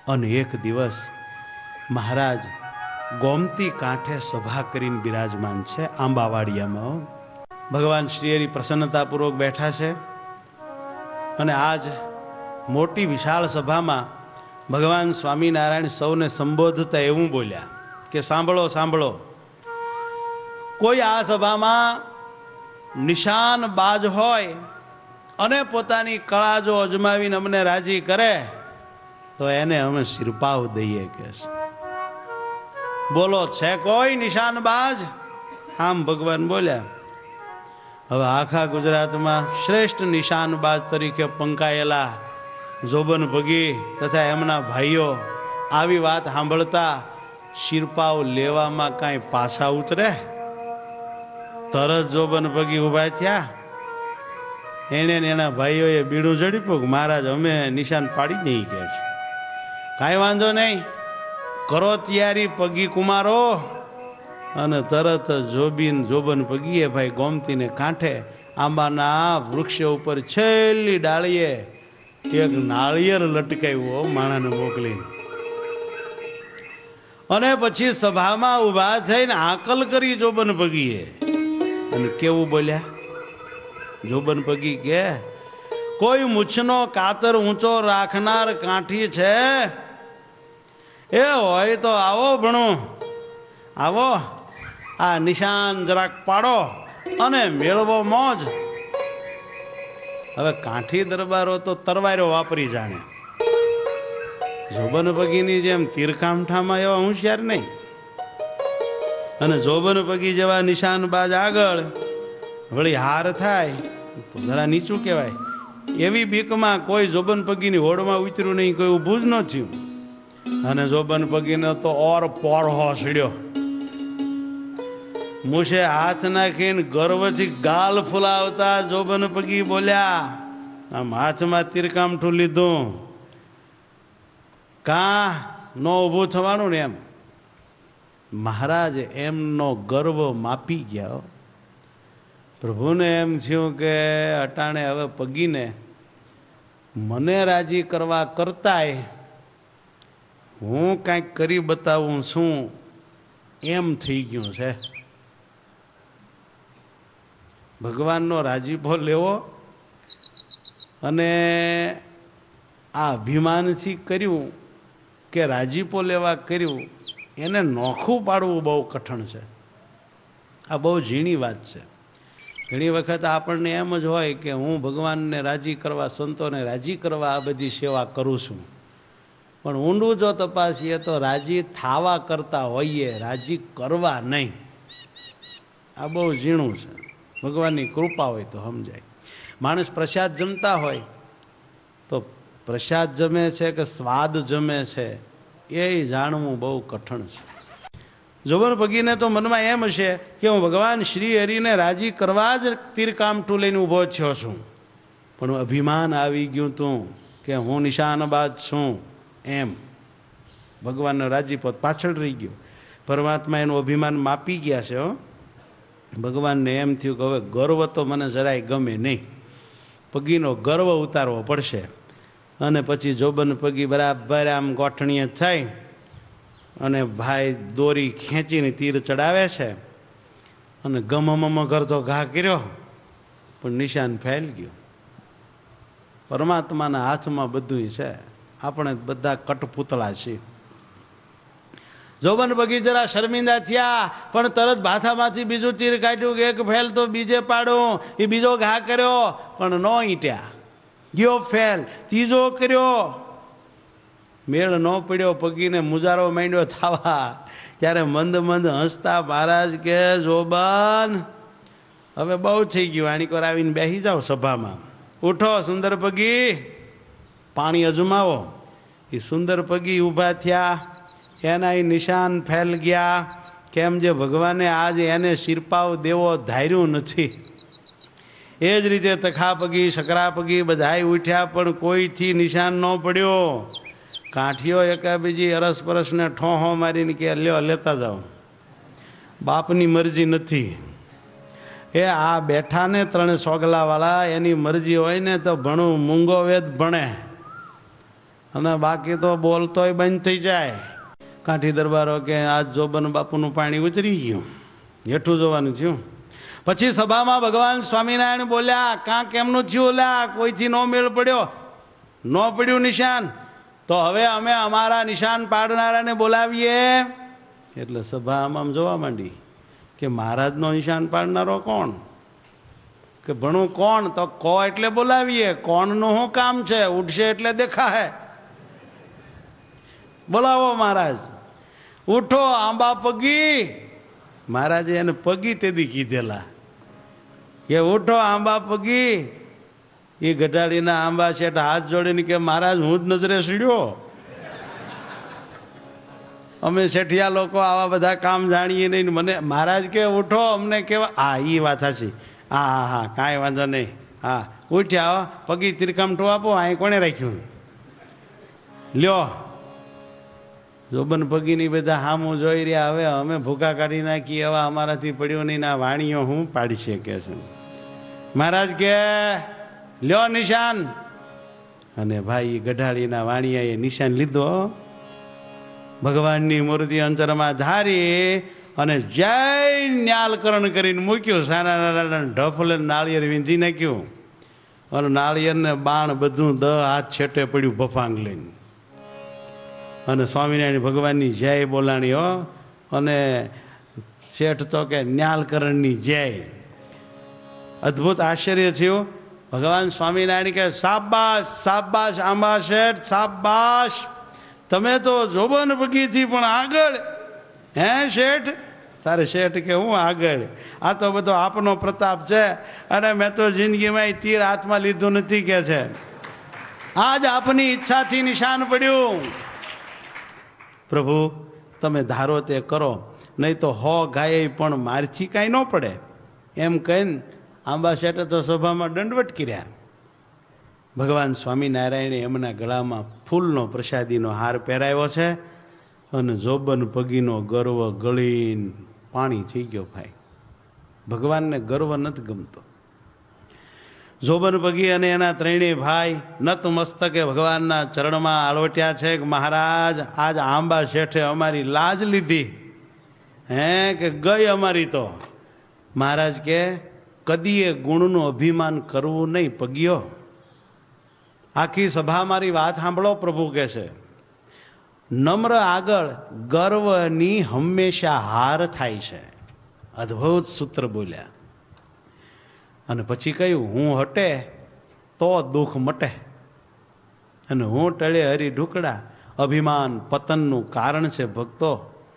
અને એક દિવસ મહારાજ ગોમતી કાંઠે સભા કરીને બિરાજમાન છે આંબાવાડિયામાં. ભગવાન શ્રીહરિ પ્રસન્નતાપૂર્વક બેઠા છે અને આજ મોટી વિશાળ સભામાં ભગવાન સ્વામિનારાયણ સૌને સંબોધતા એવું બોલ્યા કે સાંભળો સાંભળો, કોઈ આ સભામાં નિશાન બાજ હોય અને પોતાની કળા જો અજમાવીને અમને રાજી કરે તો એને અમે શિરપાવ દઈએ કે છે. બોલો છે કોઈ નિશાનબાજ? આમ ભગવાન બોલ્યા. હવે આખા ગુજરાતમાં શ્રેષ્ઠ નિશાનબાજ તરીકે પંકાયેલા જોબન ભગી તથા એમના ભાઈઓ આવી વાત સાંભળતા શિરપાવ લેવામાં કાંઈ પાછા ઉતરે? તરત જોબન ભગી ઉભા થયા. એને એના ભાઈઓએ બીડું ઝડપ્યું કે મહારાજ અમે નિશાન પાડી દઈએ કે છે. કાંઈ વાંધો નહીં, કરો તૈયારી પગી કુમારો. અને તરત જોબન પગીએ ભાઈ ગોમતીને કાંઠે આંબાના વૃક્ષ ઉપર છેલ્લી ડાળીએ એક નાળિયેર લટકાવ્યો માણાને મોકલીને. અને પછી સભામાં ઉભા થઈને આકલ કરી જોબન પગીએ અને કેવું બોલ્યા? જોબન પગી કે કોઈ મૂછનો કાતર ઊંચો રાખનાર કાંઠી છે એ હોય તો આવો ભણો, આવો આ નિશાન જરાક પાડો અને મેળવો મોજ. હવે કાંઠી દરબારો તો તરવારો વાપરી જાણે, જોબન પગીની જેમ તીરકામઠામાં એવા હોશિયાર નહીં. અને જોબન પગી જેવા નિશાનબાજ આગળ વળી હાર થાય તો જરા નીચું કહેવાય. એવી બીકમાં કોઈ જોબન પગીની હોડમાં ઉતર્યું નહીં, કોઈ ઊભું જ ન થયું. અને જોબન પગીને તો ઓર પોરહો સડ્યો. મૂછે હાથ નાખીને ગર્વથી ગાલ ફુલાવતા જોબન પગી બોલ્યા, આમ હાથમાં તીરકામઠું લીધું, કાં નો ઊભું થવાનું ને એમ. મહારાજ એમનો ગર્વ માપી ગયા. પ્રભુને એમ થયું કે અટાણે હવે પગીને મને રાજી કરવા કરતાય હું કાંઈક કરી બતાવું છું એમ થઈ ગયું છે. ભગવાનનો રાજીપો લેવો અને આ અભિમાનથી કર્યું કે રાજીપો લેવા કર્યું એને નોખું પાડવું બહુ કઠણ છે. આ બહુ ઝીણી વાત છે. ઘણી વખત આપણને એમ જ હોય કે હું ભગવાનને રાજી કરવા, સંતોને રાજી કરવા આ બધી સેવા કરું છું. પણ ઊંડું જો તપાસીએ તો રાજી થાવા કરતા હોઈએ, રાજી કરવા નહીં. આ બહુ ઝીણું છે. ભગવાનની કૃપા હોય તો સમજાય. માણસ પ્રસાદ જમતા હોય તો પ્રસાદ જમે છે કે સ્વાદ જમે છે એ જાણવું બહુ કઠણ છે. જોબન પગીને તો મનમાં એમ હશે કે હું ભગવાન શ્રી હરિને રાજી કરવા જ તીરકામઠું લઈને ઊભો થયો છું, પણ અભિમાન આવી ગયું તું કે હું નિશાનબાજ છું એમ. ભગવાનનો રાજીપો પાછળ રહી ગયો. પરમાત્મા એનું અભિમાન માપી ગયા છે. ભગવાનને એમ થયું કે હવે ગર્વ તો મને જરાય ગમે નહીં, પગીનો ગર્વ ઉતારવો પડશે. અને પછી જોબન પગી બરાબર આમ ગોઠણીએ થાય અને ભાઈ દોરી ખેંચીને તીર ચડાવે છે અને ગમમ કરતો ઘા કર્યો પણ નિશાન ફેલ ગયું. પરમાત્માના હાથમાં બધું છે, આપણે બધા કટપુતળા છીએ. જોબન પગી જરા શર્મિંદા થયા પણ તરત ભાથામાંથી બીજું તીર કાઢ્યું કે એક ફેલ તો બીજે પાડું. એ બીજો ઘા કર્યો પણ નો ઈટ્યા, ગયો ફેલ. ત્રીજો કર્યો, મેળ ન પડ્યો. પગીને મુજારો માંડ્યો થવા. ત્યારે મંદ મંદ હસતા મહારાજ કે જોબન હવે બહુ થઈ ગયું, આણીક વાર આવીને બેસી જાઓ સભામાં. ઉઠો સુંદર પગી, પાણી અજમાવો. એ સુંદર પગી ઊભા થયા. એના એ નિશાન ફેલ ગયા. કેમ જે ભગવાને આજ એને શિરપાવ દેવો ધાર્યું નથી. એ જ રીતે તખા પગી, શકરા પગી બધાય ઉઠ્યા પણ કોઈથી નિશાન ન પડ્યો. કાંઠીઓ એકાબીજી અરસપરસને ઠોહો મારીને કે લ્યો લેતા જાઓ, બાપની મરજી નથી. એ આ બેઠા ને 3 સોગલાવાળા એની મરજી હોય ને તો ભણું મૂંગો વેદ ભણે. અને બાકી તો બોલતોય બંધ થઈ જાય. કાઠી દરબારો કે આજ જોબન બાપુનું પાણી ઉતરી ગયું, હેઠું જોવાનું થયું. પછી સભામાં ભગવાન સ્વામિનારાયણ બોલ્યા, કાં કેમનું થયું? ઓલા કોઈથી નો મેળ પડ્યો, નો પડ્યું નિશાન, તો હવે અમે અમારા નિશાન પાડનારાને બોલાવીએ. એટલે સભા આમ જોવા માંડી કે મહારાજનો નિશાન પાડનારો કોણ, કે ભણું કોણ? તો કો એટલે બોલાવીએ. કોણનું શું કામ છે? ઉઠશે એટલે દેખાય. બોલાવો મહારાજ. ઉઠો આંબા પગી. મહારાજે એને પગી તેદી કીધેલા કે ઉઠો આંબા પગી. એ ગઢાડીના આંબા શેઠ હાથ જોડીને કે મહારાજ હું જ નજરે સીડ્યો. અમે શેઠિયા લોકો આવા બધા કામ જાણીએ નહીં. મને મહારાજ કે ઉઠો, અમને કેવા. હા એ વાત સાચી. હા હા હા કાંઈ વાંધો નહીં. હા ઉઠ્યા, પગી ત્રિકામઠું આપો. અહીં કોણે રાખ્યું? લ્યો. જોબન પગીની બધા હામું જોઈ રહ્યા. હવે અમે ભૂકા કાઢી નાખી, હવે અમારાથી પડ્યું નહીં. ના વાણીઓ હું પાડી શકે છે. મહારાજ કે લ્યો નિશાન. અને ભાઈ ગઢાળીના વાણિયાએ નિશાન લીધો. ભગવાનની મૂર્તિ અંતરમાં ધારી અને જય ન્યાલકરણ કરીને મૂક્યું. સાના નાના ઢફલે નાળિયેર વીંધી નાખ્યું. અને નાળિયેરને બાણ બધું 10 હાથ છેટે પડ્યું ભફાંગ લઈને. અને સ્વામિનારાયણ ભગવાનની જય બોલાણી હો. અને શેઠ તો કે ન્યાલકરણની જય. અદ્ભુત આશ્ચર્ય થયું. ભગવાન સ્વામિનારાયણ કે શાબાશ શાબાશ આંબા શેઠ, શાબાશ, તમે તો જોબન પગીથી પણ આગળ. હે શેઠ? તારે શેઠ કે હું આગળ? આ તો બધો આપનો પ્રતાપ છે. અને મેં તો જિંદગીમાં તીર હાથમાં લીધું નથી કે છે. આજ આપની ઈચ્છાથી નિશાન પડ્યું. પ્રભુ તમે ધારો તે કરો, નહીં તો 100 ગાય પણ મારથી કાંઈ ન પડે. એમ કહીને આંબા શેઠે તો સભામાં દંડવટ કર્યા. ભગવાન સ્વામિનારાયણે એમના ગળામાં ફૂલનો પ્રસાદીનો હાર પહેરાવ્યો છે. અને જોબન પગીનો ગર્વ ગળીને પાણી થઈ ગયો. ભાઈ ભગવાનને ગર્વ નથી ગમતો. જોબન પગી અને એના ત્રણેય ભાઈ નત મસ્તકે ભગવાનના ચરણમાં આળવટ્યા છે કે મહારાજ આજ આંબા શેઠે અમારી લાજ લીધી. હે કે ગઈ અમારી તો. મહારાજ કે કદીએ ગુણનું અભિમાન કરવું નહીં પગ્યો. આખી સભા મારી વાત સાંભળો. પ્રભુ કહે છે નમ્ર આગળ ગર્વની હંમેશા હાર થાય છે. અદ્ભુત સૂત્ર બોલ્યા. અને પછી કહ્યું હું હટે તો દુઃખ મટે, અને હું ટળે હરી ઢુકડા. અભિમાન પતનનું કારણ છે ભક્તો.